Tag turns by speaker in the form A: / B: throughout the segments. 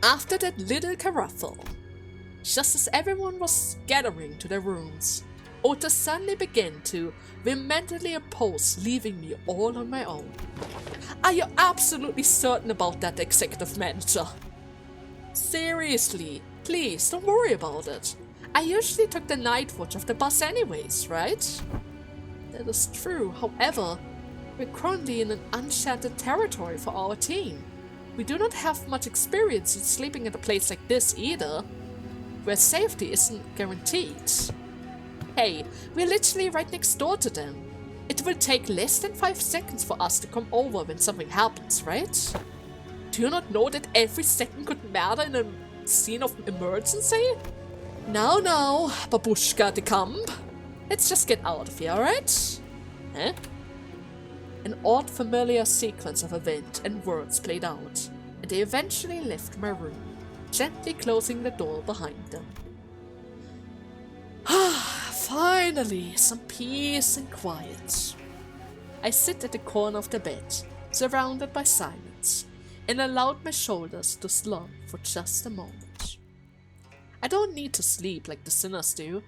A: After that little kerfuffle, just as everyone was gathering to their rooms, Otis suddenly began to vehemently oppose leaving me all on my own. Are you absolutely certain about that, executive manager? Seriously, please don't worry about it. I usually took the night watch of the bus anyways, right? That is true, however, we're currently in an uncharted territory for our team. We do not have much experience in sleeping at a place like this either, where safety isn't guaranteed. Hey, we're literally right next door to them. It will take less than 5 seconds for us to come over when something happens, right? Do you not know that every second could matter in a scene of emergency? Now, babushka de Kamp. Let's just get out of here, alright? Huh? An odd familiar sequence of events and words played out, and they eventually left my room, gently closing the door behind them. Finally, some peace and quiet. I sit at the corner of the bed, surrounded by silence, and allowed my shoulders to slump for just a moment. I don't need to sleep like the sinners do,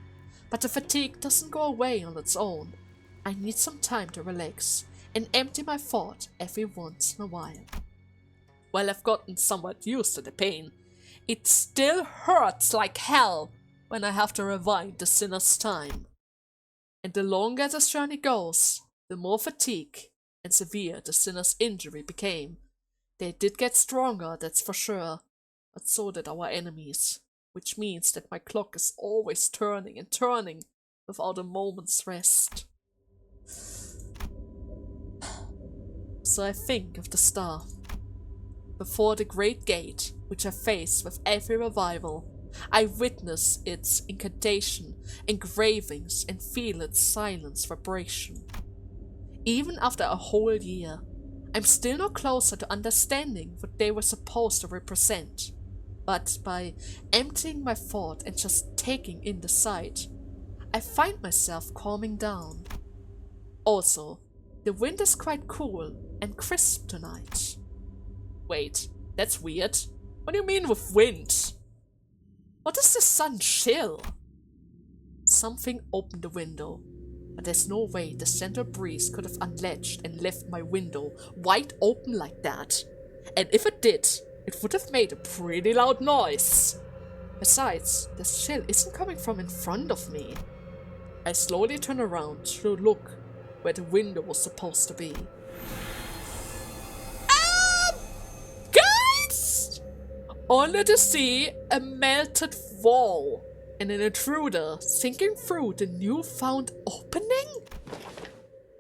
A: but the fatigue doesn't go away on its own. I need some time to relax and empty my thought every once in a while. While I've gotten somewhat used to the pain, it still hurts like hell when I have to rewind the sinner's time. And the longer this journey goes, the more fatigue and severe the sinner's injury became. They did get stronger, that's for sure, but so did our enemies, which means that my clock is always turning and turning without a moment's rest. So I think of the star. Before the great gate, which I face with every revival, I witness its incantation, engravings, and feel its silence vibration. Even after a whole year, I'm still no closer to understanding what they were supposed to represent. But by emptying my thought and just taking in the sight, I find myself calming down. Also, the wind is quite cool and crisp tonight. Wait, that's weird. What do you mean with wind? What is the sun chill? Something opened the window, but there's no way the gentle breeze could have unlatched and left my window wide open like that. And if it did, it would have made a pretty loud noise. Besides, the chill isn't coming from in front of me. I slowly turn around to look where the window was supposed to be. Guys! Only to see a melted wall and an intruder sinking through the newfound opening?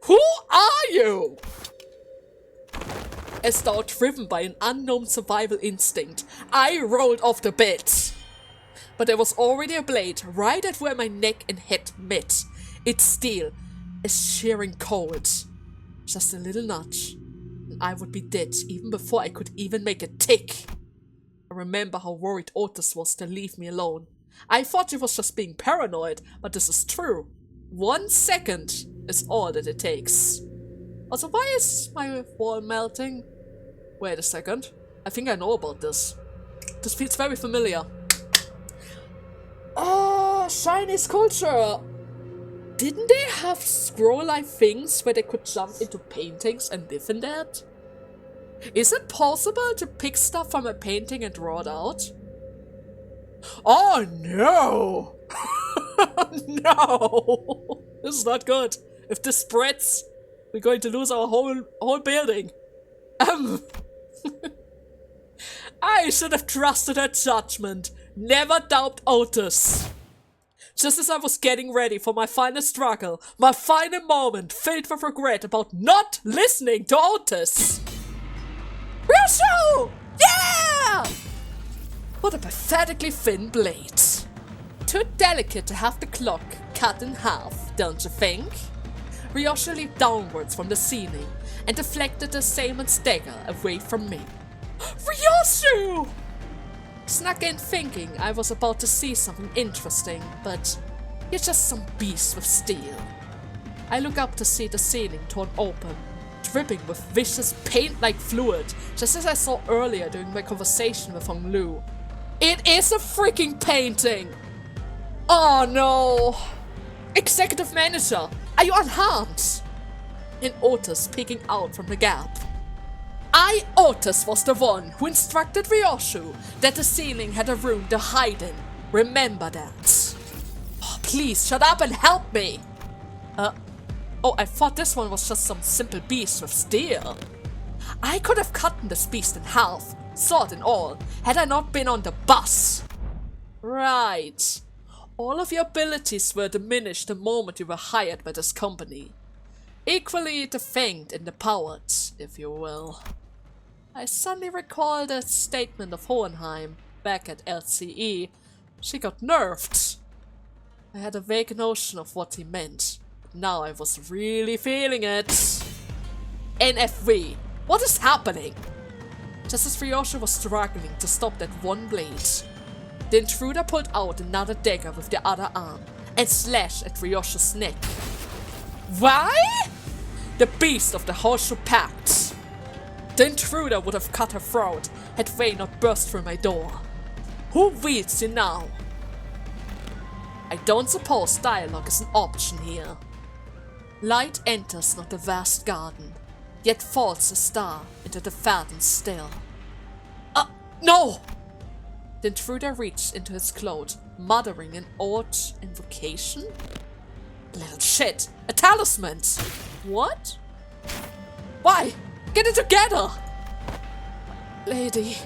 A: Who are you? As though driven by an unknown survival instinct, I rolled off the bed. But there was already a blade right at where my neck and head met. Its steel is shearing cold. Just a little nudge, and I would be dead even before I could even make a tick. I remember how worried Otis was to leave me alone. I thought he was just being paranoid, but this is true. 1 second is all that it takes. Also, why is my wall melting? Wait a second. I think I know about this. This feels very familiar. Oh, shiny sculpture! Didn't they have scroll-like things where they could jump into paintings and live in that? Is it possible to pick stuff from a painting and draw it out? Oh no! No! This is not good. If this spreads, we're going to lose our whole building. I should have trusted her judgment. Never doubt Otis. Just as I was getting ready for my final struggle, my final moment filled with regret about not listening to Otis. Heishou! Yeah! What a pathetically thin blade. Too delicate to have the clock cut in half, don't you think? Heishou leaped downwards from the ceiling and deflected the assailant's dagger away from me. Heishou! Snuck in thinking I was about to see something interesting, but you're just some beast with steel. I look up to see the ceiling torn open, dripping with vicious paint-like fluid, just as I saw earlier during my conversation with Hong Lu. It is a freaking painting! Oh no! Executive Manager, are you unharmed? And Otis peeking out from the gap. I, Otis, was the one who instructed Ryoshu that the ceiling had a room to hide in. Remember that. Oh, please, shut up and help me! Oh, I thought this one was just some simple beast with steel. I could have cut this beast in half, sword and all, had I not been on the bus. Right. All of your abilities were diminished the moment you were hired by this company. Equally defanged and empowered, if you will. I suddenly recall the statement of Hohenheim back at LCE. She got nerfed. I had a vague notion of what he meant. Now I was really feeling it. NFV, what is happening? Just as Ryoshu was struggling to stop that one blade, the intruder pulled out another dagger with the other arm and slashed at Ryoshu's neck. Why? The beast of the Heishou Pack. The intruder would have cut her throat had Wei not burst through my door. Who wields you now? I don't suppose dialogue is an option here. Light enters not the vast garden, yet falls a star into the fathom still. No! The intruder reached into his cloak, muttering an odd invocation. Little shit! A talisman! What? Why? Get it together! Lady.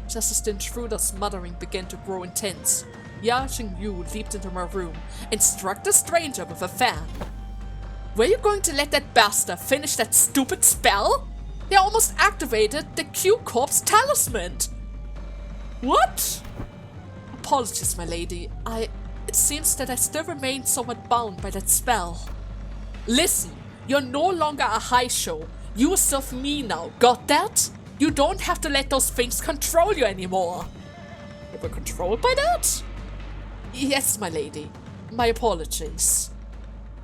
A: Just as the intruder's muttering began to grow intense, Yajingyu leaped into my room and struck the stranger with a fan. Were you going to let that bastard finish that stupid spell? They almost activated the Q-Corp's talisman! What? Apologies, my lady. It seems that I still remain somewhat bound by that spell. Listen, you're no longer a Heishou. You serve me now, got that? You don't have to let those things control you anymore. You were controlled by that? Yes, my lady. My apologies.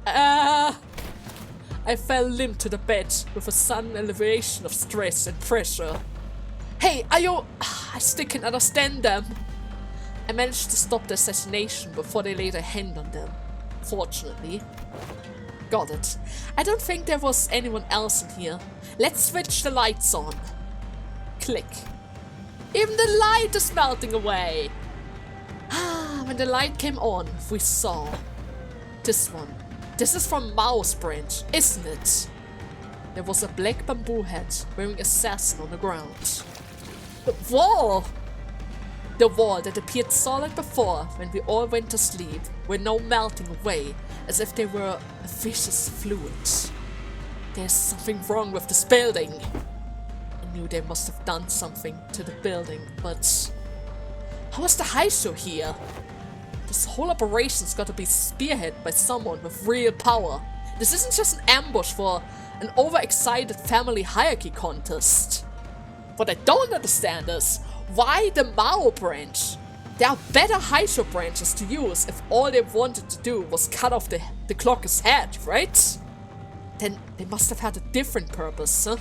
A: I fell limp to the bed with a sudden elevation of stress and pressure. Hey, are you... I still can't understand them. I managed to stop the assassination before they laid a hand on them. Fortunately. Got it. I don't think there was anyone else in here. Let's switch the lights on. Click. Even the light is melting away. When the light came on, we saw this one. This is from Mao's branch, isn't it? There was a black bamboo hat wearing assassin on the ground. The wall! The wall that appeared solid before when we all went to sleep were now melting away as if they were a vicious fluid. There's something wrong with this building. I knew they must have done something to the building, but how is the Heishou here? This whole operation's got to be spearheaded by someone with real power. This isn't just an ambush for an overexcited family hierarchy contest. What I don't understand is, why the Mao branch? There are better Heishou branches to use if all they wanted to do was cut off the clocker's head, right? Then they must have had a different purpose, huh?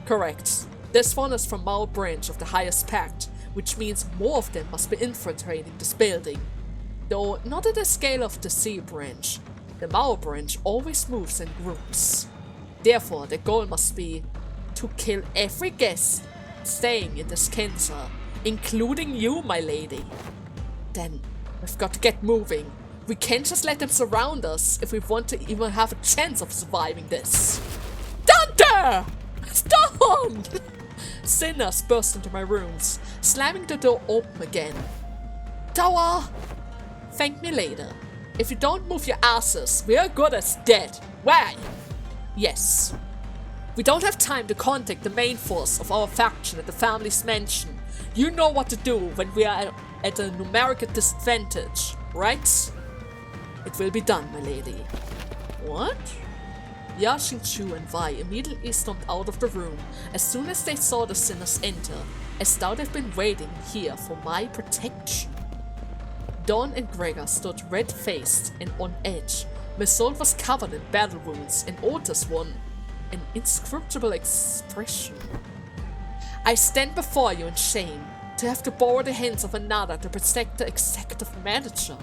A: Correct. This one is from Mao branch of the highest pact, which means more of them must be infiltrating this building. Though not at the scale of the C branch. The Mao branch always moves in groups. Therefore, the goal must be to kill every guest staying in this cancer, including you, my lady. Then, we've got to get moving. We can't just let them surround us if we want to even have a chance of surviving this. Dante! Stop! Sinners burst into my rooms, slamming the door open again. Tower! Thank me later. If you don't move your asses, we are good as dead. Why? Yes. We don't have time to contact the main force of our faction at the family's mansion. You know what to do when we are at a numerical disadvantage, right? It will be done, my lady. What? Ya Xingqiu and Wei immediately stomped out of the room as soon as they saw the sinners enter, as though they've been waiting here for my protection. Dawn and Gregor stood red-faced and on edge. Mesolde was covered in battle wounds, and Otis won. an inscrutable expression. I stand before you in shame, to have to borrow the hands of another to protect the executive manager.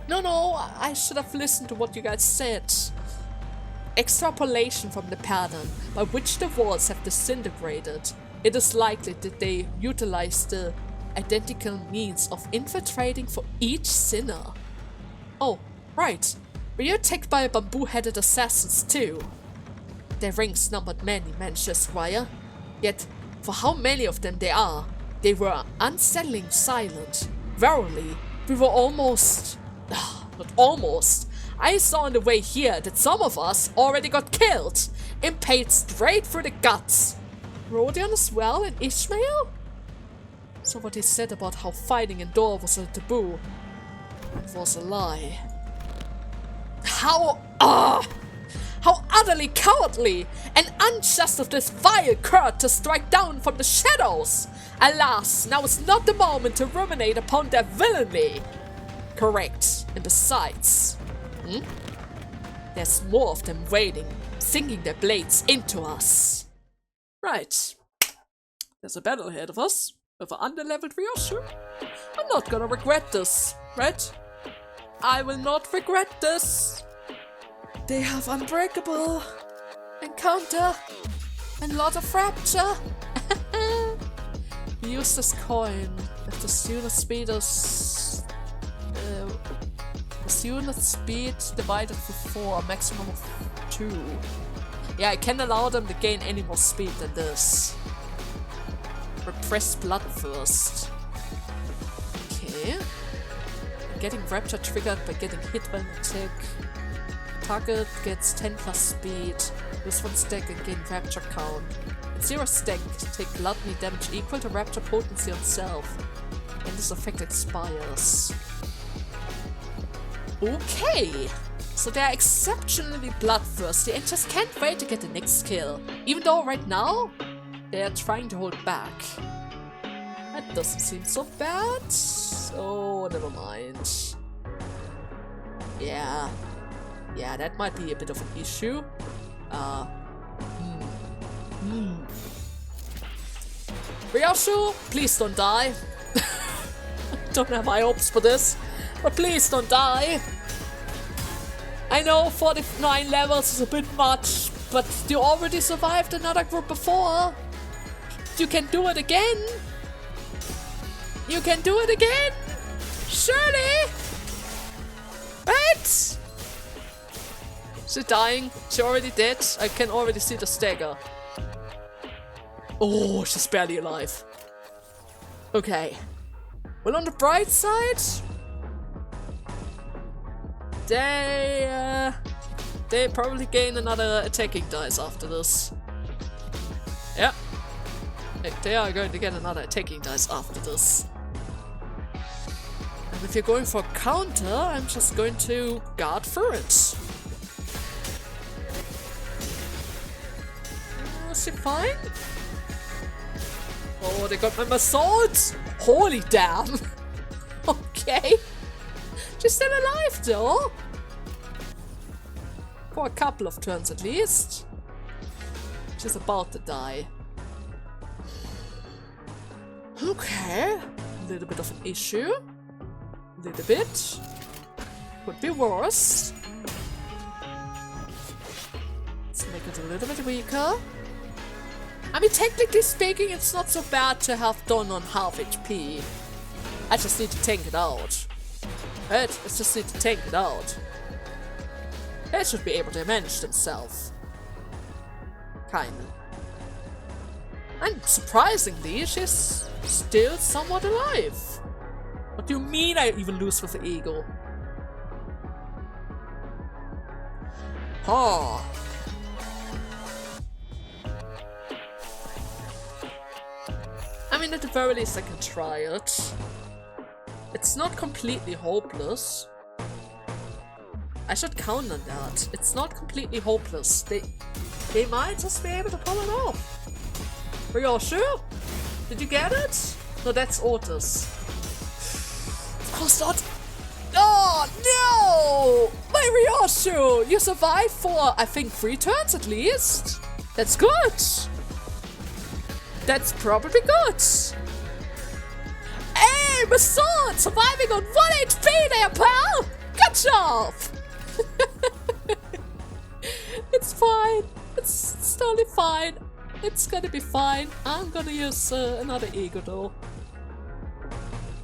A: No, I should have listened to what you guys said. Extrapolation from the pattern by which the walls have disintegrated, it is likely that they utilize the identical means of infiltrating for each sinner. Oh, right. Were you attacked by bamboo-headed assassins too? Their ranks numbered many, Manchester Squire. Yet, for how many of them there are, they were unsettling silent. Verily, we were almost... not almost. I saw on the way here that some of us already got killed, impaled straight through the guts. Rodion as well, and Ishmael? So what he said about how fighting indoor was a taboo, it was a lie. How utterly cowardly and unjust of this vile cur to strike down from the shadows! Alas, now is not the moment to ruminate upon their villainy. Correct, and besides, there's more of them waiting, sinking their blades into us. Right. There's a battle ahead of us with an underleveled Ryoshu. I'm not gonna regret this, right? I will not regret this. They have Unbreakable, Encounter, and lot of Fracture. Use this coin if the student speed is... the student speed divided for 4, maximum of 2. Yeah, I can't allow them to gain any more speed than this. Repress blood first. Okay. Getting Rapture triggered by getting hit by an attack. Target gets 10 plus speed. Use 1 stack and gain Rapture count. At 0 stack, take gluttony damage equal to Rapture potency on self. And this effect expires. Okay! So they are exceptionally bloodthirsty and just can't wait to get the next kill. Even though right now, they are trying to hold back. That doesn't seem so bad. Oh, never mind. Yeah, that might be a bit of an issue. Ryoshu, please don't die. Don't have high hopes for this, but please don't die. I know 49 levels is a bit much, but you already survived another group before. You can do it again. You can do it again. Surely. Right? She's dying. She already dead. I can already see the stagger. Oh, she's barely alive. Okay. Well, on the bright side, they probably gain another attacking dice after this. Yeah. They are going to get another attacking dice after this. And if you're going for a counter, I'm just going to guard for it. Is she fine? Oh, they got my swords! Holy damn! Okay. She's still alive though. For a couple of turns at least. She's about to die. Okay. A little bit of an issue. A little bit. Could be worse. Let's make it a little bit weaker. I mean, technically speaking, it's not so bad to have Dawn on half HP. I just need to tank it out. Right? I just need to tank it out. They should be able to manage themselves. Kinda. And surprisingly, she's still somewhat alive. What do you mean I even lose with the ego? Huh. I mean, at the very least I can try it. It's not completely hopeless. I should count on that. It's not completely hopeless. They might just be able to pull it off. Are you all sure? Did you get it? No, that's Otis. Of course not. Oh, no! baby Heishou! You survived for, I think, 3 turns at least. That's good. That's probably good. Hey, my sword! Surviving on 1 HP there, pal! Good job! It's fine. It's totally fine. It's gonna be fine. I'm gonna use another ego though.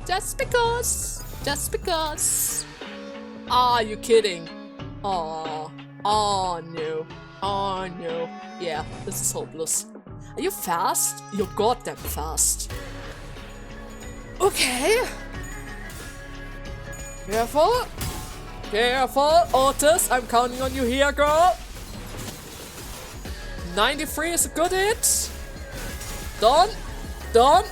A: Just because. Just because. Are you kidding? Oh. Oh no. Oh no. Yeah, this is hopeless. Are you fast? You're goddamn fast. Okay. Careful. Careful. Otis, I'm counting on you here, girl. 93 is a good hit. Done. Done.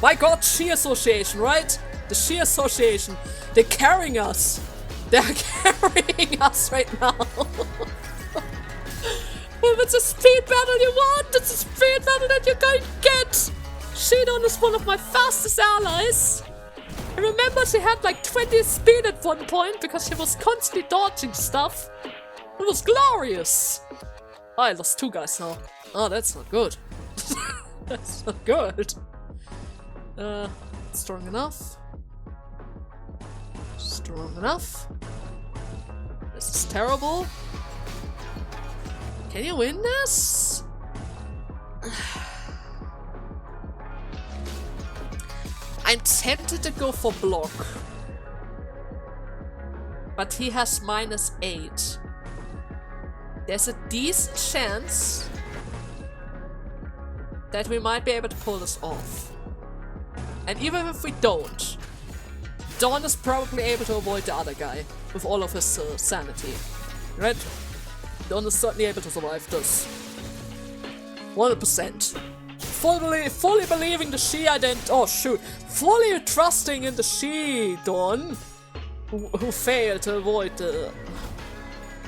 A: My god, Shi Association, right? The Shi Association. They're carrying us. They're carrying us right now. If it's a speed battle you want, it's a speed battle that you're going to get. Shidon is one of my fastest allies. I remember she had like 20 speed at one point because she was constantly dodging stuff. It was glorious. Oh, I lost 2 guys now. Oh, that's not good. That's not good. Strong enough. Strong enough. This is terrible. Can you win this? I'm tempted to go for block. But he has -8. There's a decent chance that we might be able to pull this off. And even if we don't, Dawn is probably able to avoid the other guy with all of his sanity. Right? Dawn is certainly able to survive this. 100%. Fully believing the Shi oh shoot. Fully trusting in the Shi Dawn who failed to avoid the...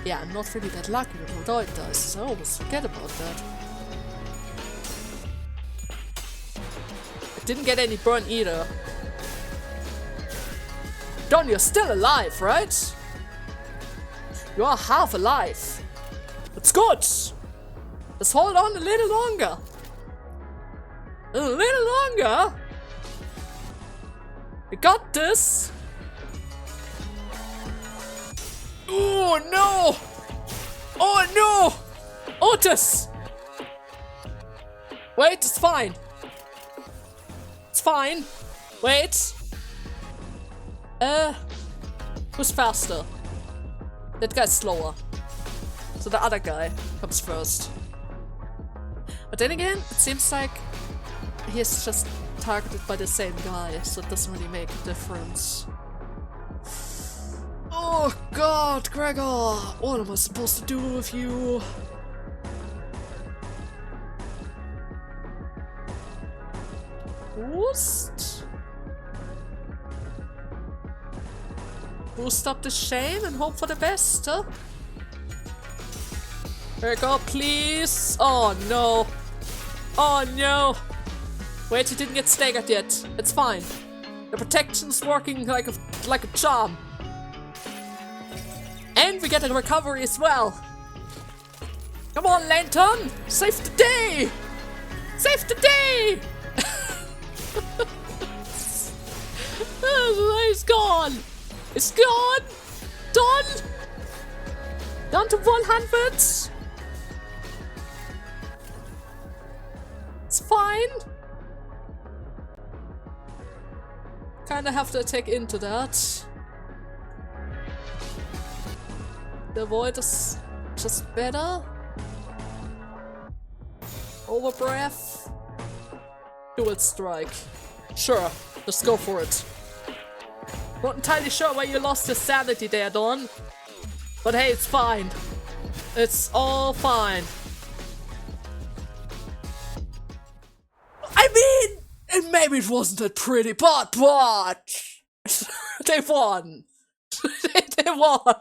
A: Yeah, I'm not really that lucky with avoid dice, so I almost forget about that. I didn't get any burn either. Don, you're still alive, right? You are half alive. That's good. Let's hold on a little longer. A little longer. We got this. Oh no! Oh no! Otis! Wait, it's fine. It's fine. Wait. Who's faster? That guy's slower. So the other guy comes first. But then again, it seems like he's just targeted by the same guy, so it doesn't really make a difference. Oh god, Gregor! What am I supposed to do with you? Boost? Boost up the shame and hope for the best, huh? Gregor, please! Oh no! Oh no! Wait, he didn't get staggered yet. It's fine. The protection's working like a charm. And we get a recovery as well. Come on, Lantern! Save the day! Save the day! He's gone! It's gone! Done! Down to 100! It's fine. Kinda have to attack into that. The void is just better. Over breath. Dual strike. Sure, let's go for it. Not entirely sure why you lost your sanity there, Dawn. But hey, it's fine. It's all fine. I mean, and maybe it wasn't that pretty, but they won. They won.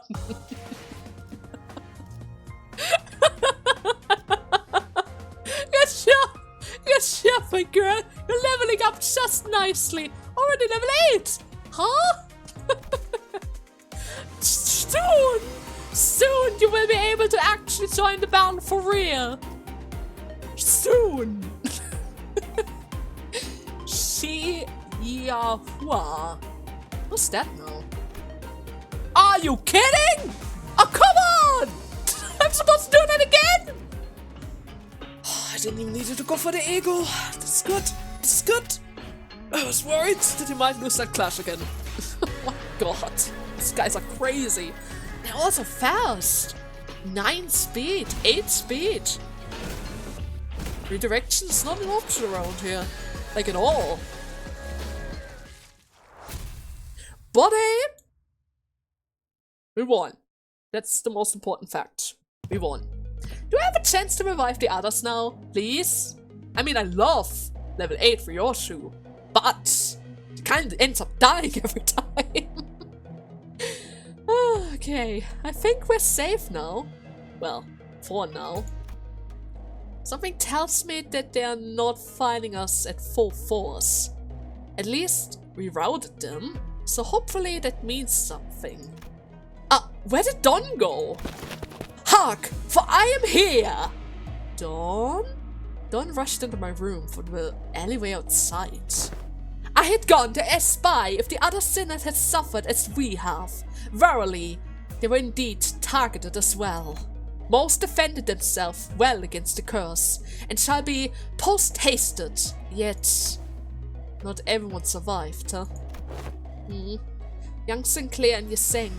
A: Good job, my girl. You're leveling up just nicely. Already level 8. Huh? Soon. Soon you will be able to actually join the battle for real. Soon. Shi Yihua. What's that now? Are you kidding? Oh, come on! I'm supposed to do that again? Oh, I didn't even need to go for the ego. That's good. That's good. I was worried that he might lose that clash again. Oh my god. These guys are crazy. They're also fast. 9 speed, 8 speed. Redirection is not an option around here. Like at all. But hey, we won. That's the most important fact. We won. Do I have a chance to revive the others now? Please? I mean, I love level 8 for Heishou, but it kind of ends up dying every time. Okay, I think we're safe now. Well, for now. Something tells me that they are not fighting us at full force. At least we routed them, so hopefully that means something. Where did Dawn go? Hark, for I am here! Dawn? Dawn rushed into my room from the alleyway outside. I had gone to espy if the other sinners had suffered as we have. Verily, they were indeed targeted as well. Most defended themselves well against the curse, and shall be post-hasted, yet not everyone survived, huh? Young Sinclair and Yaseng,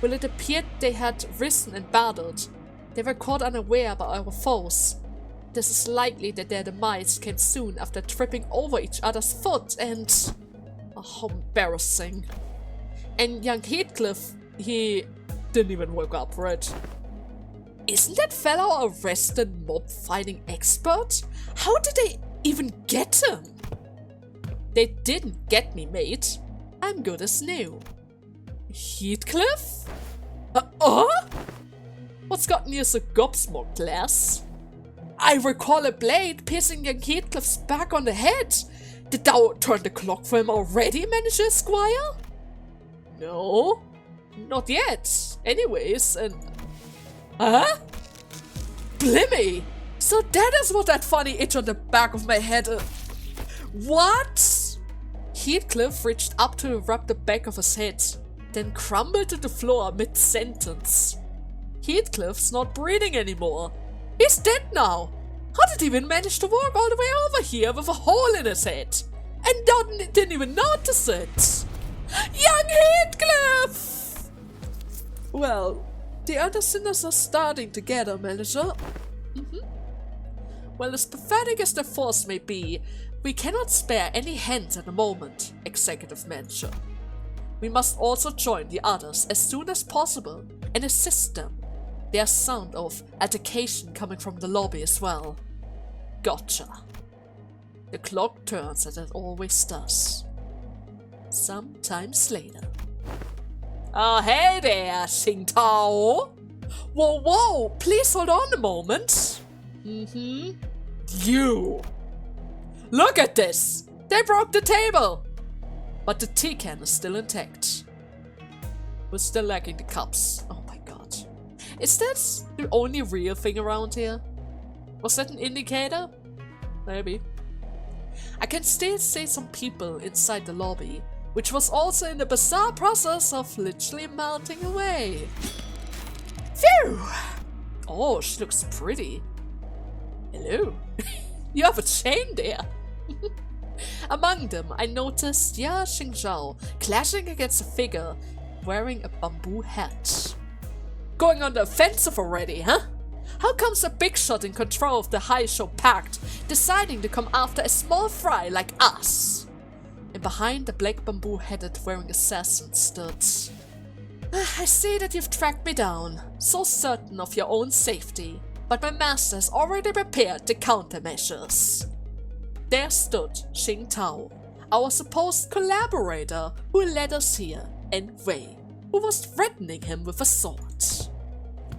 A: well, it appeared they had risen and battled. They were caught unaware by our foes. This is likely that their demise came soon after tripping over each other's foot and... oh, how embarrassing. And young Heathcliff, he didn't even wake up, right? Isn't that fellow a resident mob fighting expert? How did they even get him? They didn't get me, mate. I'm good as new. Heathcliff? What's gotten you so gobsmacked, lass? I recall a blade piercing young Heathcliff's back on the head. Did thou turn the clock for him already, Manager Squire? No, not yet. Anyways, and... huh? Blimey! So that is what that funny itch on the back of my head... what? Heathcliff reached up to rub the back of his head, then crumbled to the floor mid-sentence. Heathcliff's not breathing anymore. He's dead now. How did he even manage to walk all the way over here with a hole in his head? And didn't even notice it. Young Heathcliff! Well, the other sinners are starting to gather, Manager. Well, as pathetic as their force may be, we cannot spare any hands at the moment, Executive Manager. We must also join the others as soon as possible and assist them. There's sound of altercation coming from the lobby as well. Gotcha. The clock turns as it always does. Sometimes later. Oh, hey there, Xingtao! Whoa, whoa, please hold on a moment. You! Look at this! They broke the table! But the tea can is still intact. We're still lacking the cups. Oh my god. Is that the only real thing around here? Was that an indicator? Maybe. I can still see some people inside the lobby, which was also in the bizarre process of literally melting away. Phew! Oh, she looks pretty. Hello. You have a chain there. Among them, I noticed Ya Xingzhao clashing against a figure wearing a bamboo hat. Going on the offensive already, huh? How comes a big shot in control of the Heishou Pack deciding to come after a small fry like us? And behind the black bamboo-headed wearing assassin stood... I see that you've tracked me down, so certain of your own safety, but my master has already prepared the countermeasures. There stood Xingtao, our supposed collaborator who led us here, and Wei, who was threatening him with a sword.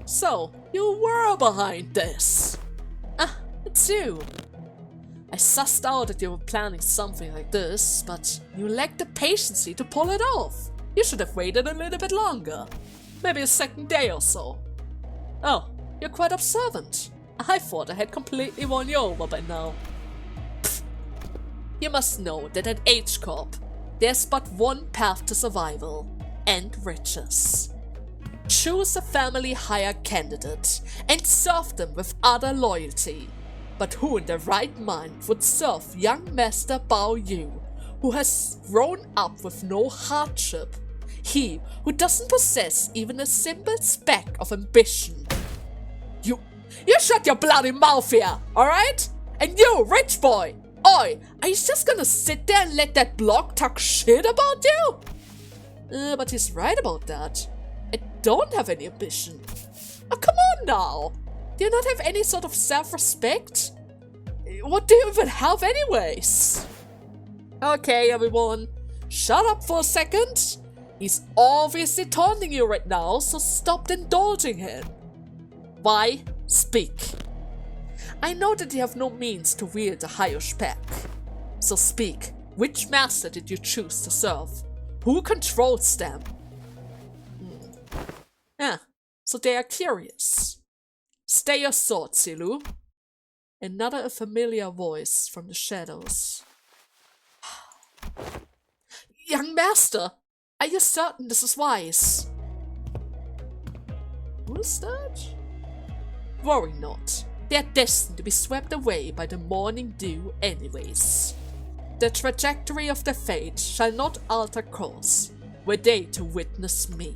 A: So, you were behind this. It's you. I sussed out that you were planning something like this, but you lacked the patience to pull it off. You should have waited a little bit longer. Maybe a second day or so. Oh, you're quite observant. I thought I had completely won you over by now. Pfft. You must know that at H-Corp, there's but one path to survival and riches. Choose a family hire candidate and serve them with utter loyalty. But who in their right mind would serve young Master Bao Yu, who has grown up with no hardship? He who doesn't possess even a simple speck of ambition. You shut your bloody mouth here, alright? And you, rich boy! Oi, are you just gonna sit there and let that bloke talk shit about you? But he's right about that. I don't have any ambition. Oh, come on now! Do you not have any sort of self-respect? What do you even have anyways? Okay, everyone, shut up for a second. He's obviously taunting you right now, so stop indulging him. Why? Speak. I know that you have no means to wield the Heishou Pack. So speak. Which master did you choose to serve? Who controls them? So they are curious. Stay your sword, Zilu. Another familiar voice from the shadows. Young master, are you certain this is wise? Who's that? Worry not. They are destined to be swept away by the morning dew anyways. The trajectory of their fate shall not alter course, were they to witness me.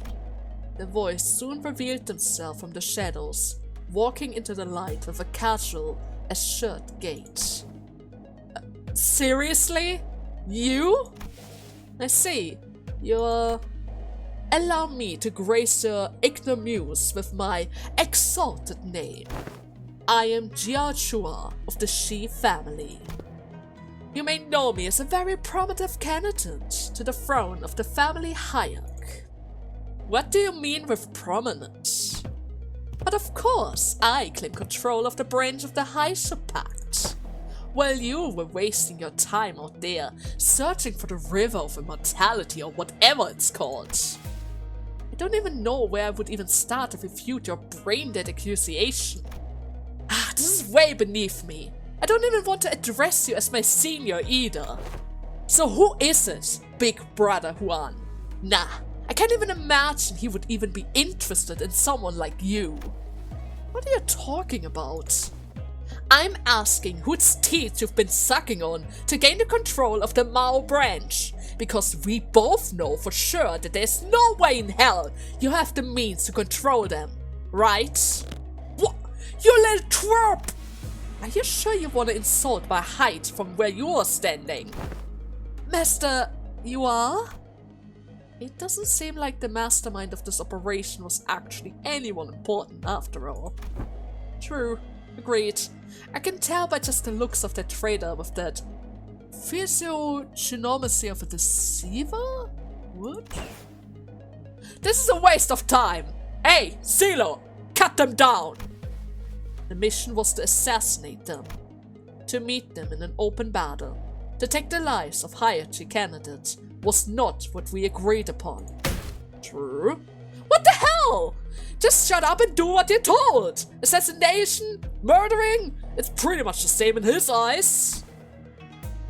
A: The voice soon revealed himself from the shadows, walking into the light with a casual, assured gait. Seriously? You? I see. You're... Allow me to grace your ignominious with my exalted name. I am Jiachua of the Shi family. You may know me as a very prominent candidate to the throne of the family Hayek. What do you mean with prominent? But of course, I claim control of the branch of the Heishou Pack. While you were wasting your time out there, searching for the river of immortality or whatever it's called. I don't even know where I would even start to refute your brain-dead accusation. This is way beneath me. I don't even want to address you as my senior either. So who is it, Big Brother Juan? Nah, I can't even imagine he would even be interested in someone like you. What are you talking about? I'm asking whose teeth you've been sucking on to gain the control of the Mao branch, because we both know for sure that there's no way in hell you have the means to control them, right? What? You little twerp! Are you sure you want to insult my height from where you're standing? Master, you are? It doesn't seem like the mastermind of this operation was actually anyone important after all. True. Agreed. I can tell by just the looks of that trader with that physiognomy of a deceiver? What? This is a waste of time! Hey, Zilu! Cut them down! The mission was to assassinate them. To meet them in an open battle. To take the lives of Hayek candidates was not what we agreed upon. True. What the hell? Just shut up and do what you're told! Assassination? Murdering? It's pretty much the same in his eyes.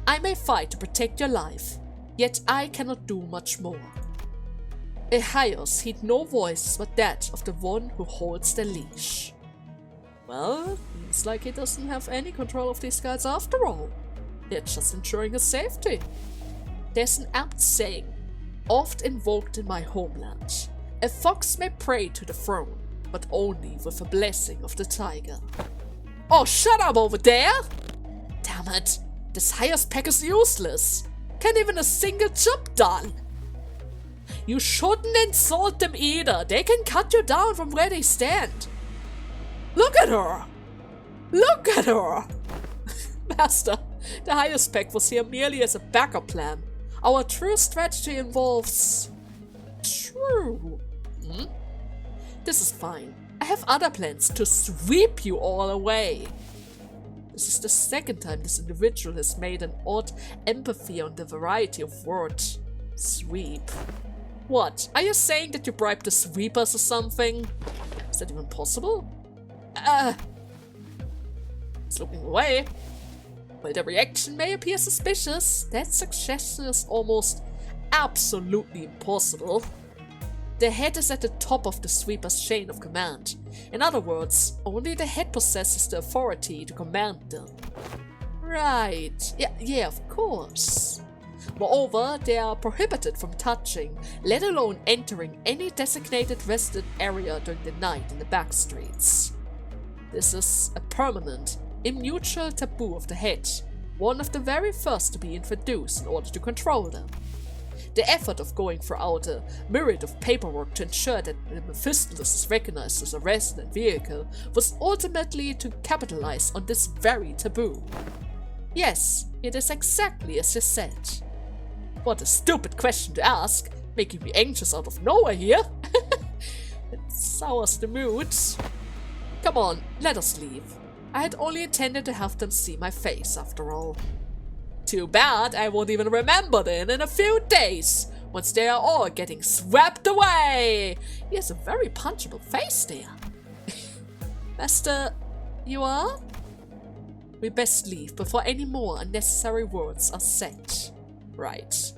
A: I may fight to protect your life, yet I cannot do much more. Ehaios heed no voice but that of the one who holds the leash. Well, seems like he doesn't have any control of these guys after all. They're just ensuring his safety. There's an apt saying, oft invoked in my homeland. A fox may prey to the throne, but only with the blessing of the tiger. Oh, shut up over there! Damn it, this Heishou Pack is useless. Can't even a single job done. You shouldn't insult them either. They can cut you down from where they stand. Look at her! Look at her! Master, the Heishou Pack was here merely as a backup plan. Our true strategy involves... True. This is fine. I have other plans to sweep you all away. This is the second time this individual has made an odd empathy on the variety of words. Sweep. What? Are you saying that you bribed the sweepers or something? Is that even possible? It's looking away. While the reaction may appear suspicious, that suggestion is almost absolutely impossible. The head is at the top of the sweeper's chain of command. In other words, only the head possesses the authority to command them. Right. Yeah, of course. Moreover, they are prohibited from touching, let alone entering any designated resident area during the night in the back streets. This is a permanent, immutable taboo of the head, one of the very first to be introduced in order to control them. The effort of going throughout a myriad of paperwork to ensure that the Mephistopheles is recognized as a resident vehicle was ultimately to capitalize on this very taboo. Yes, it is exactly as you said. What a stupid question to ask, making me anxious out of nowhere here. It sours the mood. Come on, let us leave. I had only intended to have them see my face after all. Too bad I won't even remember them in a few days, once they are all getting swept away. He has a very punchable face there. Master, you are? We best leave before any more unnecessary words are said. Right.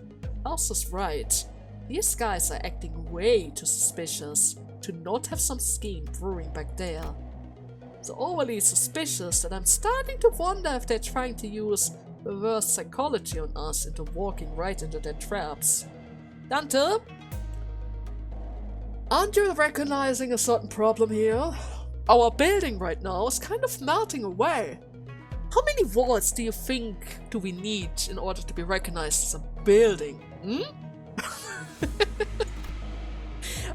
A: Elsa's right. These guys are acting way too suspicious to not have some scheme brewing back there. So overly suspicious that I'm starting to wonder if they're trying to use reverse psychology on us into walking right into their traps. Dante? Aren't you recognizing a certain problem here? Our building right now is kind of melting away. How many walls do you think do we need in order to be recognized as a building?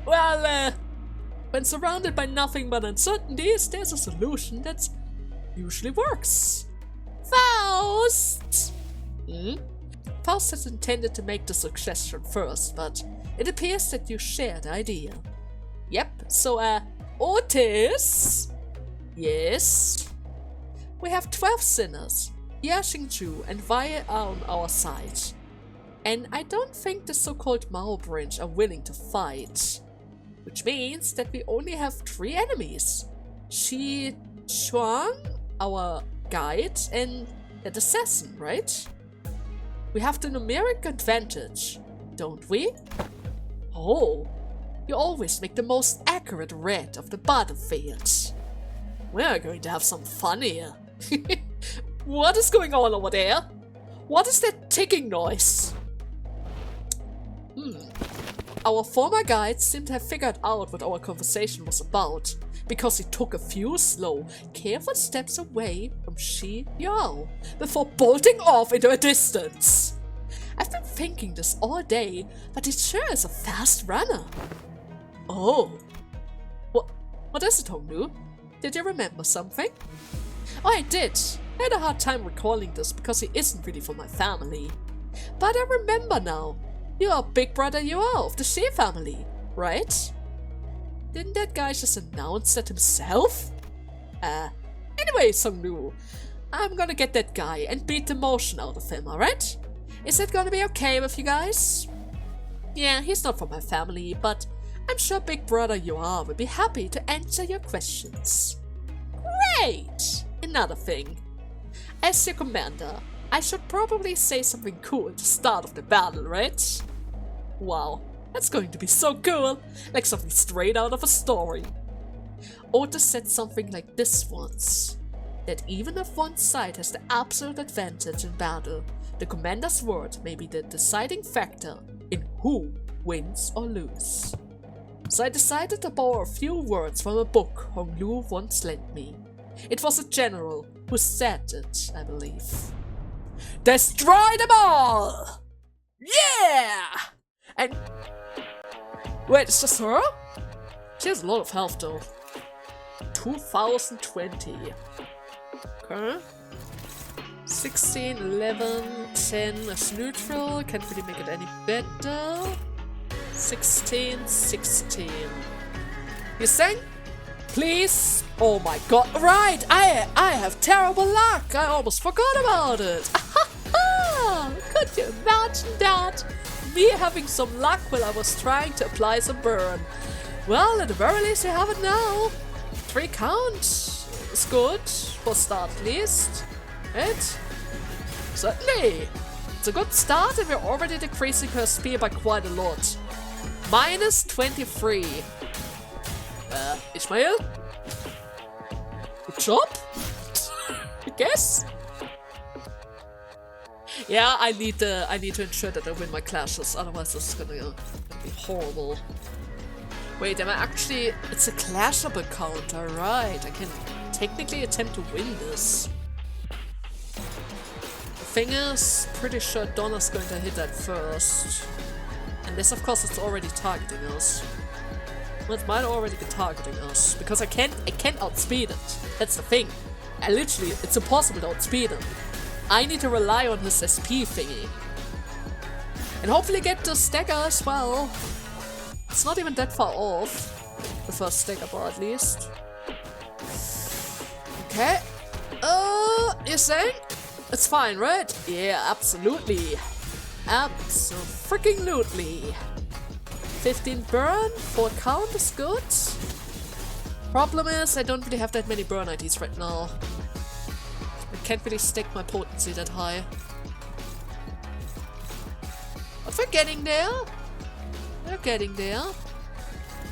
A: Well, when surrounded by nothing but uncertainties, there's a solution that usually works. Faust! Faust had intended to make the suggestion first, but it appears that you share the idea. Yep, so, Otis? Yes? We have 12 sinners, Yashingju and Vai are on our side. And I don't think the so-called Mao branch are willing to fight. Which means that we only have 3 enemies. Shi Chuang, our guide, and that assassin, right? We have the numeric advantage, don't we? Oh, you always make the most accurate read of the battlefield. We're going to have some fun here. What is going on over there? What is that ticking noise? Our former guide seemed to have figured out what our conversation was about, because he took a few slow, careful steps away from Shi Yihua before bolting off into a distance. I've been thinking this all day, but it sure is a fast runner. Oh. What is it, Hongnu? Did you remember something? Oh, I did. I had a hard time recalling this because he isn't really from my family. But I remember now. You are big brother Yihua of the Shi family, right? Didn't that guy just announce that himself? Anyway, Songnu, I'm gonna get that guy and beat the motion out of him, alright? Is that gonna be okay with you guys? Yeah, he's not from my family, but I'm sure big brother Yihua will be happy to answer your questions. Great! Another thing. As your commander, I should probably say something cool at the start of the battle, right? Wow, that's going to be so cool, like something straight out of a story. Otis said something like this once, that even if one side has the absolute advantage in battle, the commander's word may be the deciding factor in who wins or loses. So I decided to borrow a few words from a book Honglu once lent me. It was a general who said it, I believe. Destroy them all! Yeah! And... wait, is this her? She has a lot of health though. 2020. Okay. 16, 11, 10 as neutral. Can't really make it any better. 16, 16. You saying? Please? Oh my god. Right! I have terrible luck! I almost forgot about it! Could you imagine that? Me having some luck while I was trying to apply some burn. Well, at the very least we have it now. 3 count is good, for start at least. Right? Certainly. It's a good start and we're already decreasing her speed by quite a lot. Minus 23. Ishmael? Good job? I guess? Yeah, I need to ensure that I win my clashes, otherwise this is gonna be horrible. Wait, am I actually... It's a clashable counter, right. I can technically attempt to win this. The thing is, pretty sure Donna's going to hit that first. Unless, of course, it's already targeting us. Well, it might already be targeting us, because I can't outspeed it. That's the thing. It's impossible to outspeed him. I need to rely on his SP thingy. And hopefully get the stagger as well. It's not even that far off. The first stagger bar at least. Okay. You're saying? It's fine, right? Yeah, absolutely. Abso-freaking-lutely. 15 burn, 4 count is good. Problem is, I don't really have that many burn IDs right now. I can't really stack my potency that high. But we're getting there. We're getting there.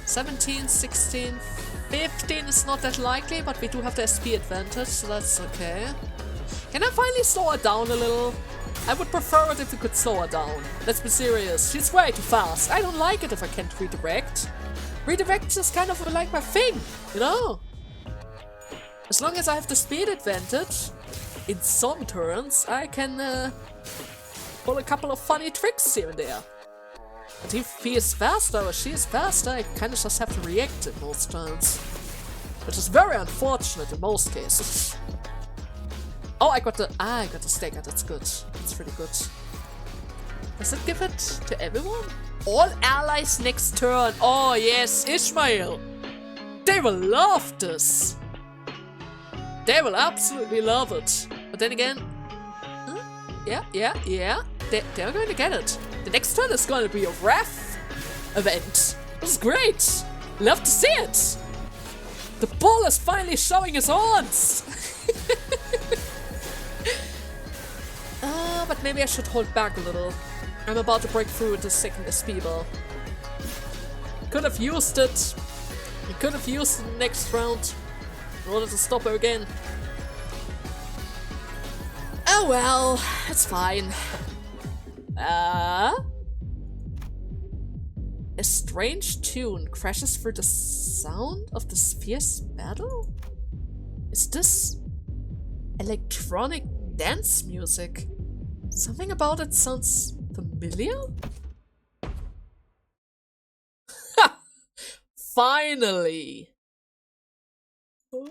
A: 17, 16, 15 is not that likely, but we do have the SP advantage, so that's okay. Can I finally slow her down a little? I would prefer it if we could slow her down. Let's be serious. She's way too fast. I don't like it if I can't redirect. Redirect is kind of like my thing, you know? As long as I have the speed advantage, in some turns, I can pull a couple of funny tricks here and there. But if he is faster or she is faster, I kind of just have to react in most times. Which is very unfortunate in most cases. Oh, I got the stagger, that's good. That's pretty good. Does it give it to everyone? All allies next turn. Oh yes, Ishmael. They will love this. They will absolutely love it. But then again, yeah. They're going to get it. The next turn is going to be a ref event. This is great. Love to see it. The bull is finally showing his horns. But maybe I should hold back a little. I'm about to break through the second SP bar. Could have used it. I could have used it next round in order to stop her again. Oh well, it's fine. A strange tune crashes through the sound of this fierce battle? Is this electronic dance music? Something about it sounds familiar? Ha! Finally! Ricardo!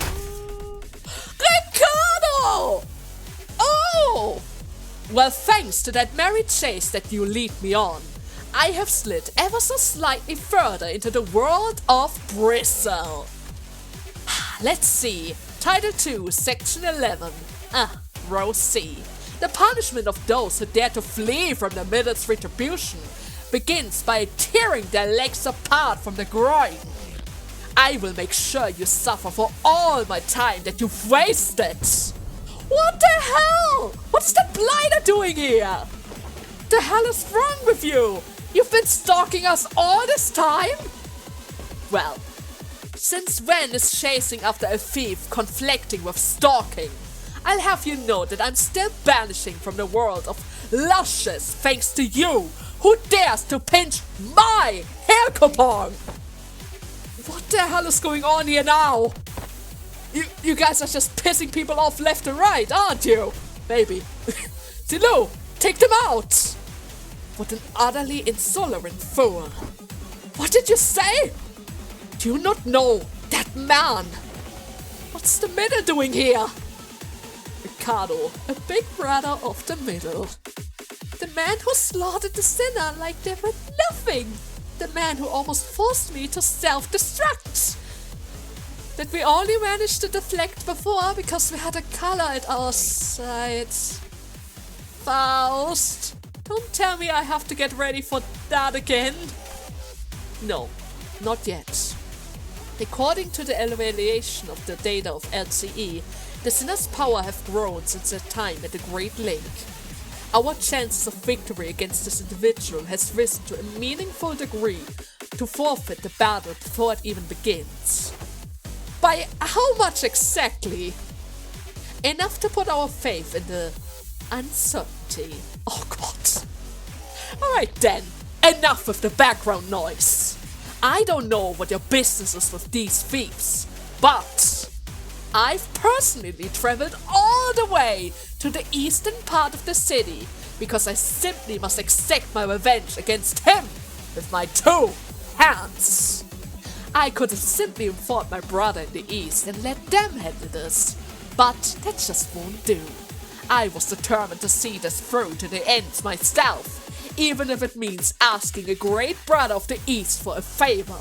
A: Oh! Well, thanks to that merry chase that you lead me on, I have slid ever so slightly further into the world of Bristle. Let's see. Title 2, Section 11. Row C. The punishment of those who dare to flee from the Middle's retribution begins by tearing their legs apart from the groin. I will make sure you suffer for all my time that you've wasted. What the hell? What is that blighter doing here? The hell is wrong with you? You've been stalking us all this time? Well, since when is chasing after a thief conflicting with stalking? I'll have you know that I'm still banishing from the world of luscious thanks to you who dares to pinch my hair coupon. What the hell is going on here now? You guys are just pissing people off left and right, aren't you? Maybe. Zilu, take them out! What an utterly insolent fool. What did you say? Do you not know that man? What's the middle doing here? Ricardo, a big brother of the middle. The man who slaughtered the sinner like they were nothing. The man who almost forced me to self-destruct. That we only managed to deflect before because we had a color at our side. Faust, don't tell me I have to get ready for that again. No, not yet. According to the evaluation of the data of LCE, the Sinner's power have grown since their time at the Great Lake. Our chances of victory against this individual has risen to a meaningful degree to forfeit the battle before it even begins. By how much exactly? Enough to put our faith in the uncertainty. Oh god. Alright then, enough with the background noise. I don't know what your business is with these thieves, but I've personally traveled all the way to the eastern part of the city because I simply must exact my revenge against him with my 2 hands. I could have simply informed my brother in the east and let them handle this, but that just won't do. I was determined to see this through to the end myself, even if it means asking a great brother of the east for a favor.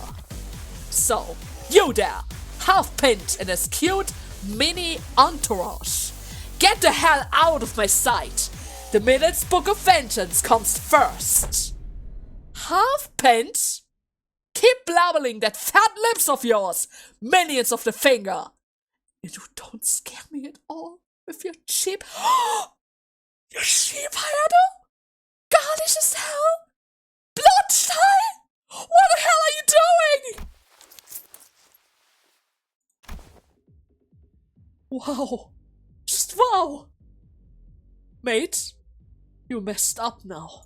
A: So, you there, half-pint and his cute mini entourage, get the hell out of my sight. The minute's book of vengeance comes first. Half-pint? Keep blabbering that fat lips of yours, minions of the finger. You don't scare me at all with your cheap... Your sheep Hayato? Garnish as hell? Bloodstein? What the hell are you doing? Wow. Just wow. Mate, you messed up now.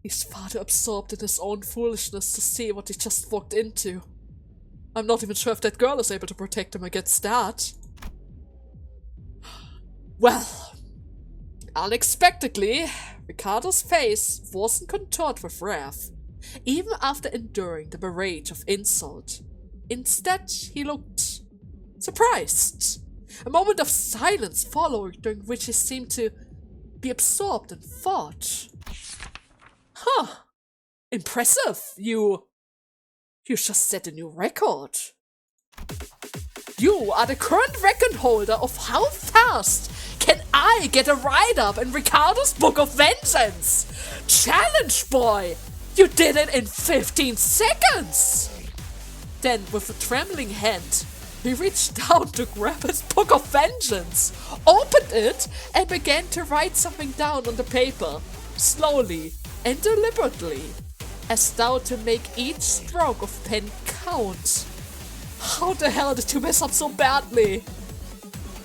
A: He's far too absorbed in his own foolishness to see what he just walked into. I'm not even sure if that girl is able to protect him against that. Well, unexpectedly, Ricardo's face wasn't contorted with wrath, even after enduring the barrage of insult. Instead, he looked surprised. A moment of silence followed, during which he seemed to be absorbed in thought. Huh. Impressive. You just set a new record. You are the current record holder of how fast can I get a write-up in Ricardo's Book of Vengeance. Challenge, boy. You did it in 15 seconds. Then, with a trembling hand, he reached down to grab his Book of Vengeance, opened it, and began to write something down on the paper, slowly and deliberately, as though to make each stroke of pen count. How the hell did you mess up so badly?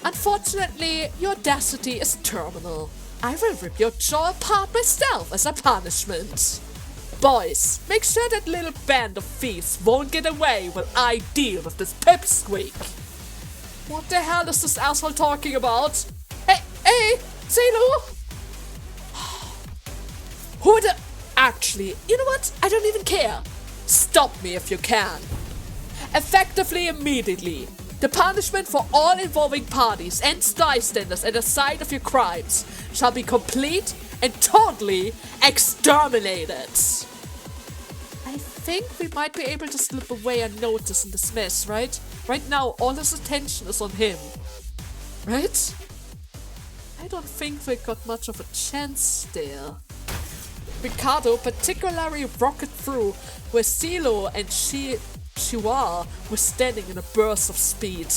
A: Unfortunately, your audacity is terminal. I will rip your jaw apart myself as a punishment. Boys, make sure that little band of thieves won't get away while I deal with this pipsqueak. What the hell is this asshole talking about? Hey, Zilu! Who the... Actually, you know what? I don't even care. Stop me if you can. Effectively, immediately. The punishment for all involving parties and bystanders at the site of your crimes shall be complete and totally exterminated. I think we might be able to slip away unnoticed in this mess, right? Right now, all his attention is on him. Right? I don't think we got much of a chance there. Ricardo particularly rocketed through where Zilu and Shi Yihua were standing in a burst of speed.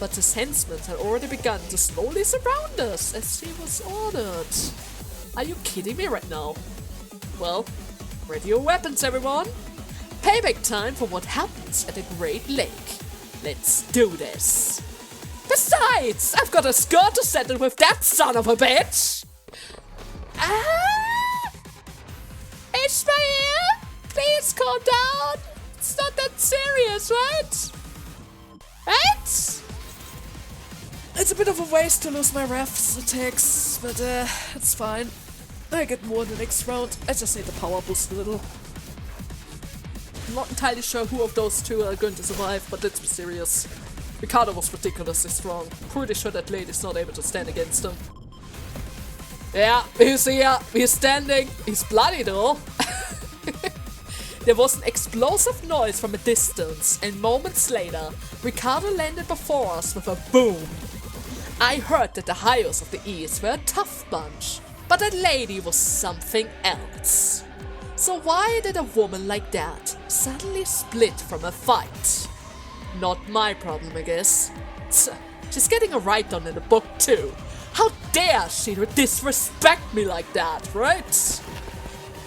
A: But his henchmen had already begun to slowly surround us as he was ordered. Are you kidding me right now? Well, ready your weapons, everyone! Payback time for what happens at the Great Lake. Let's do this! Besides, I've got a score to settle with that son of a bitch! Ishmael! Please calm down! It's not that serious, right? Right? It's a bit of a waste to lose my ref's attacks, but it's fine. I get more in the next round. I just need the power boost a little. I'm not entirely sure who of those two are going to survive, but let's be serious. Ricardo was ridiculously strong. Pretty sure that lady's not able to stand against him. Yeah, he's here. He's standing. He's bloody though. There was an explosive noise from a distance, and moments later, Ricardo landed before us with a boom. I heard that the Heishous of the East were a tough bunch, but that lady was something else. So why did a woman like that suddenly split from a fight? Not my problem, I guess. She's getting a write on in the book too. How dare she disrespect me like that, right?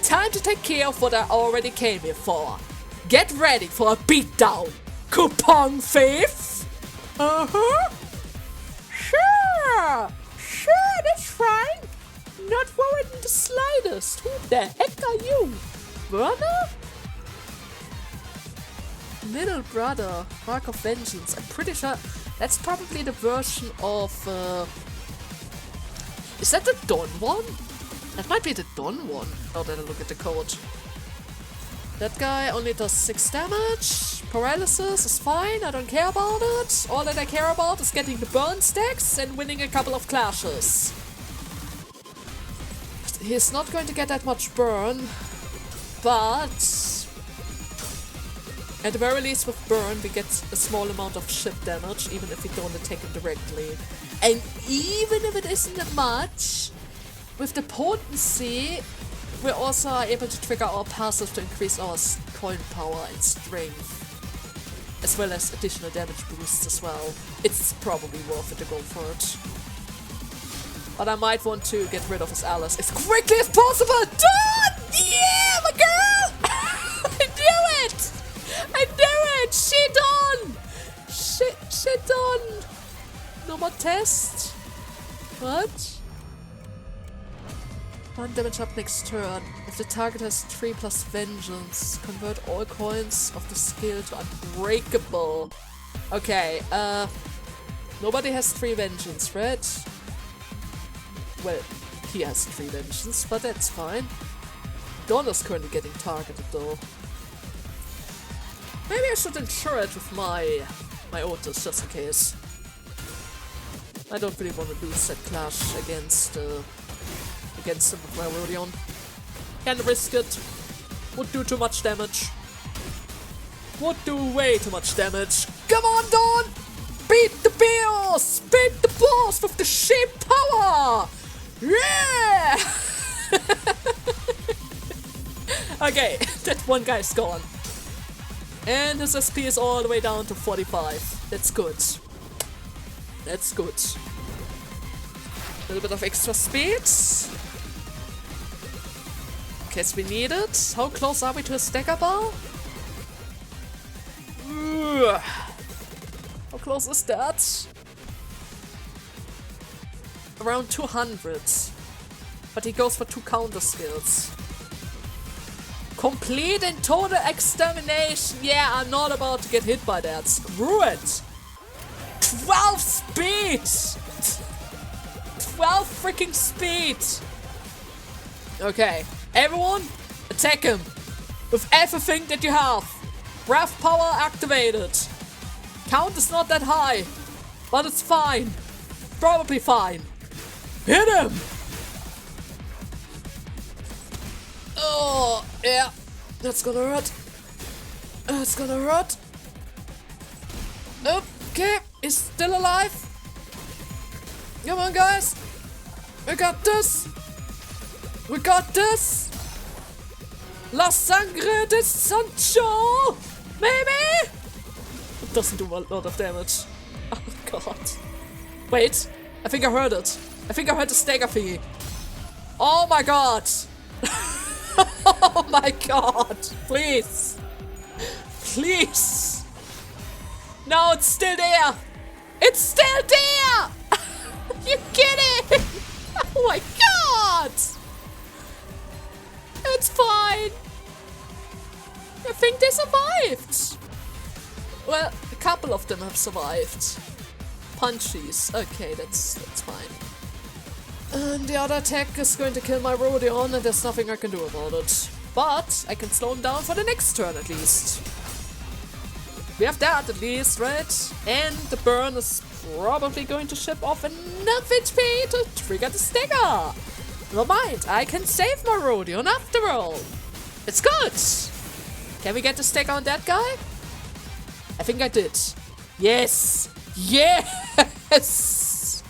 A: Time to take care of what I already came here for. Get ready for a beatdown, coupon thief! Uh-huh. Sure, that's fine. Not worried in the slightest. Who the heck are you? Brother? Little brother, Mark of Vengeance. I'm pretty sure that's probably the version of... Is that the Dawn one? That might be the Dawn one. Now that I look at the code. That guy only does 6 damage. Paralysis is fine, I don't care about it. All that I care about is getting the burn stacks and winning a couple of clashes. He's not going to get that much burn, but at the very least with burn we get a small amount of ship damage, even if we don't attack him directly. And even if it isn't that much, with the potency, we're also able to trigger our passive to increase our coin power and strength, as well as additional damage boosts as well. It's probably worth it to go for it. But I might want to get rid of his allies as quickly as possible! Dawn! Yeah, my girl! I knew it! I knew it! Shit on! Shit on! No more test? What? 1 damage up next turn. If the target has 3+ vengeance, convert all coins of the skill to unbreakable. Okay, nobody has 3 vengeance, right? Well, he has 3 vengeance, but that's fine. Donna's currently getting targeted though. Maybe I should insure it with my Otis, just in case. I don't really want to lose that clash against him with my Rodion. Can't risk it. Would do too much damage. Would do way too much damage. Come on, Dawn! Beat the boss! Beat the boss with the sheep power! Yeah! Okay, that one guy's gone. And his SP is all the way down to 45. That's good. That's good. A little bit of extra speed. In case we need it. How close are we to a stagger bar? How close is that? Around 200. But he goes for 2 counter skills. Complete and total extermination. Yeah, I'm not about to get hit by that. Screw it. 12 speed. 12 freaking speed. Okay, everyone, attack him with everything that you have. Breath power activated. Count is not that high, but it's fine. Probably fine. Hit him! Oh, yeah. That's gonna hurt. That's gonna hurt. Okay, he's still alive. Come on, guys. We got this. We got this. La sangre de Sancho. Maybe? It doesn't do a lot of damage. Oh, God. Wait. I think I heard it. I think I heard the stagger thingy. Oh, my God. Oh, my God. Please. Please. No, it's still there. It's still there. You kidding? Oh, my God. It's fine. I think they survived. Well, a couple of them have survived. Punchies. Okay, that's fine. And the other attack is going to kill my Rodion, and there's nothing I can do about it. But I can slow him down for the next turn at least. We have that at least, right? And the burn is probably going to ship off enough HP to trigger the stagger. Never mind, I can save my Rodion after all. It's good. Can we get the stagger on that guy? I think I did. Yes! Yes! Let's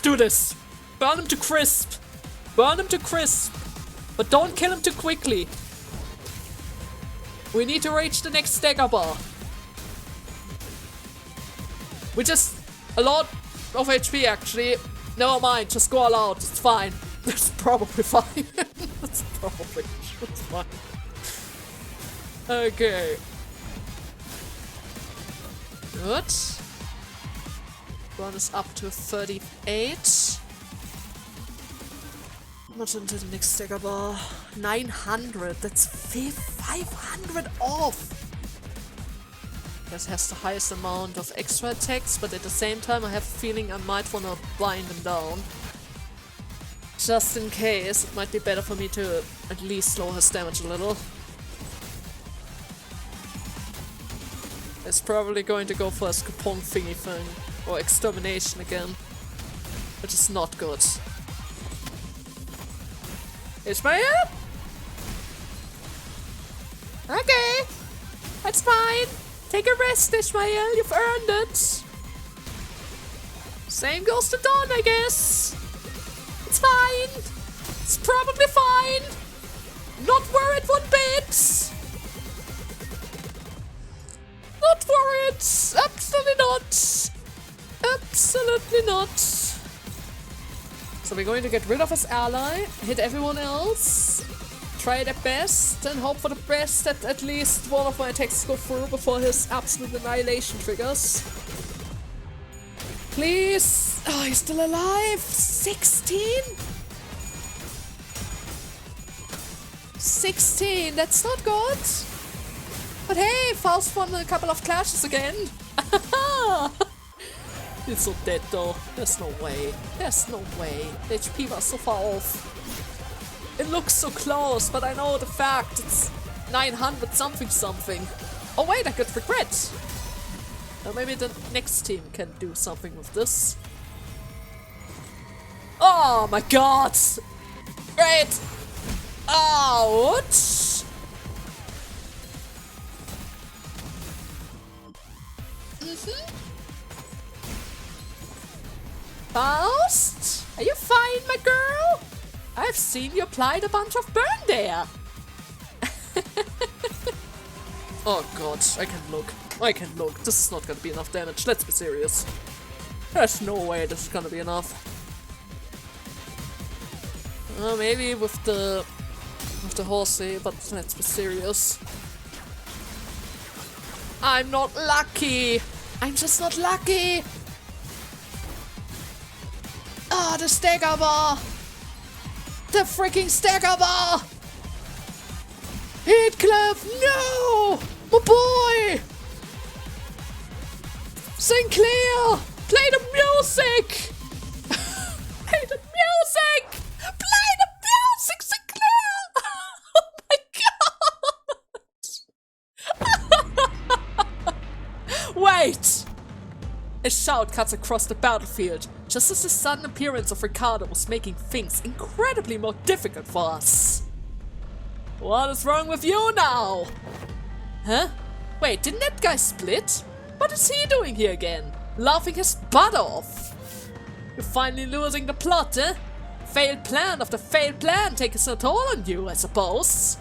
A: do this. Burn him to crisp. Burn him to crisp. But don't kill him too quickly. We need to reach the next stagger bar. Which is a lot of HP actually. Never mind, just go all out, it's fine. It's probably fine. It's fine. Okay. Good. Run is up to 38. Not into the next stagger bar. 900, that's 500 off! That has the highest amount of extra attacks, but at the same time I have a feeling I might wanna bind them down. Just in case, it might be better for me to at least slow his damage a little. It's probably going to go for his coupon thingy thing, or extermination again, which is not good. Ishmael? Okay, that's fine. Take a rest, Ishmael, you've earned it. Same goes to Dawn, I guess. It's fine. It's probably fine. Not worried one bit. Not worried. Absolutely not. Absolutely not. So we're going to get rid of his ally, hit everyone else, try their best, and hope for the best that at least one of my attacks go through before his absolute annihilation triggers. Please! Oh, he's still alive! 16? 16, that's not good! But hey, Faust won a couple of clashes again! He's so dead though. There's no way. There's no way. The HP was so far off. It looks so close, but I know the fact it's 900 something something. Oh wait, I could regret. Maybe the next team can do something with this. Oh my god! Great! Ouch! Faust? Are you fine, my girl? I've seen you applied a bunch of burn there. Oh god, I can look. I can look. This is not gonna be enough damage. Let's be serious. There's no way this is gonna be enough. Maybe with the horsey, but let's be serious. I'm not lucky. I'm just not lucky. Ah, the stagger bar. The freaking stagger bar. Heathcliff, no! My boy! Sinclair! Play the music! Play the music! Play the music, Sinclair! Oh my god! Wait! A shout cuts across the battlefield, just as the sudden appearance of Ricardo was making things incredibly more difficult for us. What is wrong with you now? Huh? Wait, didn't that guy split? What is he doing here again? Laughing his butt off. You're finally losing the plot, eh? Failed plan after failed plan takes a toll on you, I suppose.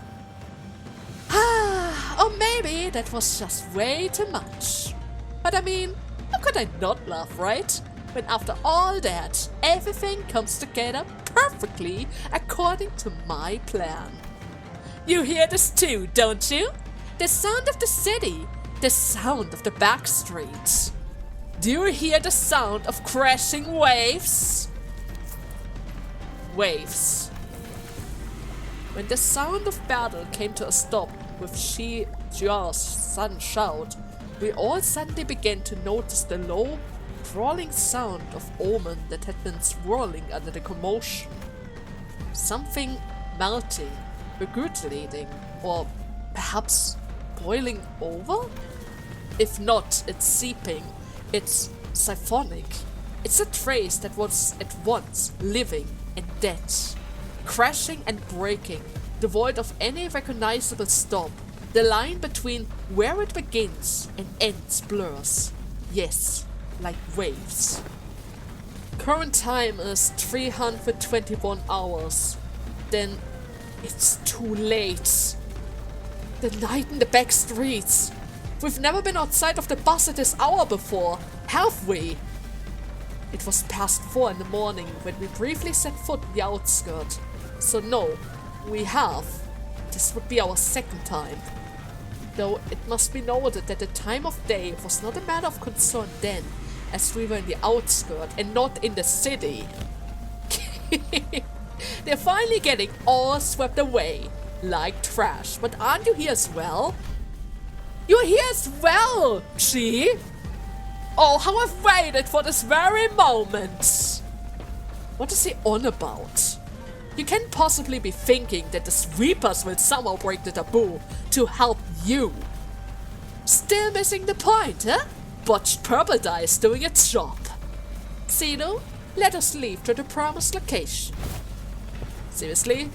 A: Or maybe that was just way too much. But I mean, how could I not laugh, right? When after all that, everything comes together perfectly according to my plan. You hear this too, don't you? The sound of the city, the sound of the back streets. Do you hear the sound of crashing waves? Waves. When the sound of battle came to a stop with Shi Yihua's sudden shout, we all suddenly began to notice the low, crawling sound of omen that had been swirling under the commotion. Something melting, regurgitating, or perhaps boiling over? If not, it's seeping, it's symphonic. It's a trace that was at once living and dead, crashing and breaking, devoid of any recognizable stop. The line between where it begins and ends blurs. Yes, like waves. Current time is 321 hours. Then It's too late. The night in the back streets. We've never been outside of the bus at this hour before, have we? It was past 4 in the morning when we briefly set foot in the outskirt. So no, we have. This would be our second time. Though it must be noted that the time of day was not a matter of concern then, as we were in the outskirt and not in the city. They're finally getting all swept away, like trash. But aren't you here as well? You're here as well, Shi! Oh, how I've waited for this very moment! What is he on about? You can't possibly be thinking that the sweepers will somehow break the taboo to help you. Still missing the point, huh? Botched purple dye is doing its job. Zilu, let us leave to the promised location. Seriously?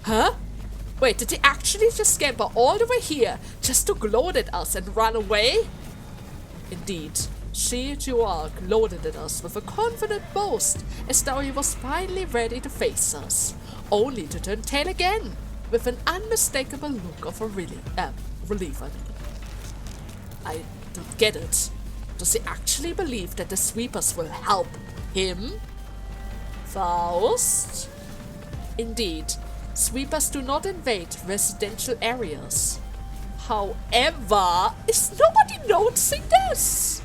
A: Huh? Wait, did he actually just scamper all the way here just to gloat at us and run away? Indeed, Shi Yihua gloated at us with a confident boast, as though he was finally ready to face us, only to turn tail again, with an unmistakable look of relief. I don't get it. Does he actually believe that the sweepers will help him? Faust? Indeed, sweepers do not invade residential areas. However, is nobody noticing this?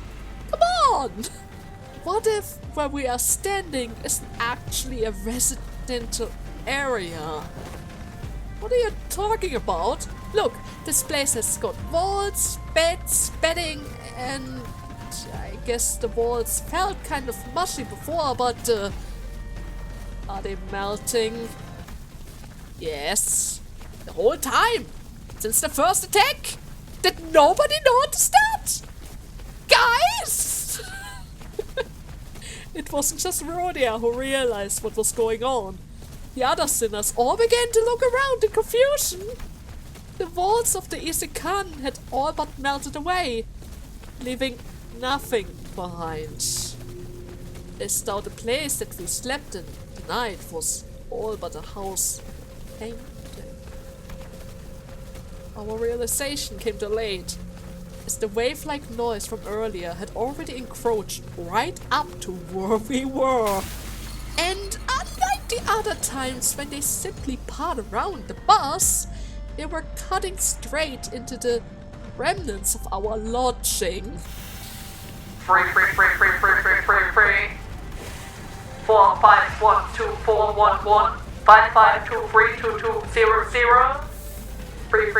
A: Come on! What if where we are standing isn't actually a residential area? What are you talking about? Look, this place has got walls, beds, bedding, and I guess the walls felt kind of mushy before, but are they melting? Yes, the whole time. Since the first attack? Did nobody notice that? Guys! It wasn't just Rhodia who realized what was going on. The other sinners all began to look around in confusion. The walls of the Isekan had all but melted away, leaving nothing behind. As though the place that we slept in tonight was all but a house painted. Our realization came too late, as the wave-like noise from earlier had already encroached right up to where we were. And unlike the other times when they simply part around the bus, they were cutting straight into the remnants of our lodging.
B: Free. 45124111 55232200 free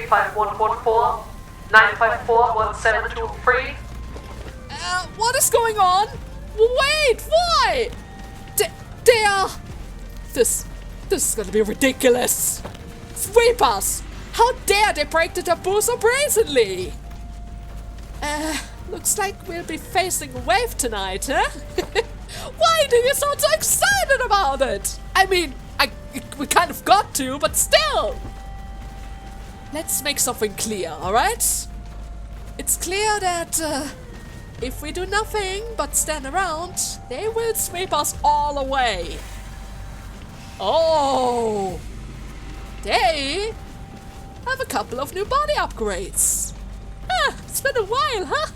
B: 5114 9541723.
A: What is going on? Wait, why? They are... This is gonna be ridiculous. Sweepers! How dare they break the taboo so brazenly? Looks like we'll be facing a wave tonight, huh? Why do you sound so excited about it? I mean, we kind of got to, but still! Let's make something clear, alright? It's clear that if we do nothing but stand around, they will sweep us all away. Oh! They have a couple of new body upgrades. It's been a while, huh?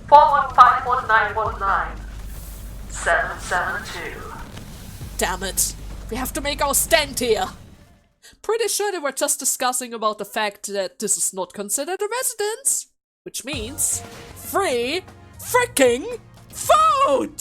B: 4151919772. 772.
A: Damn it. We have to make our stand here. Pretty sure they were just discussing about the fact that this is not considered a residence. Which means free freaking food!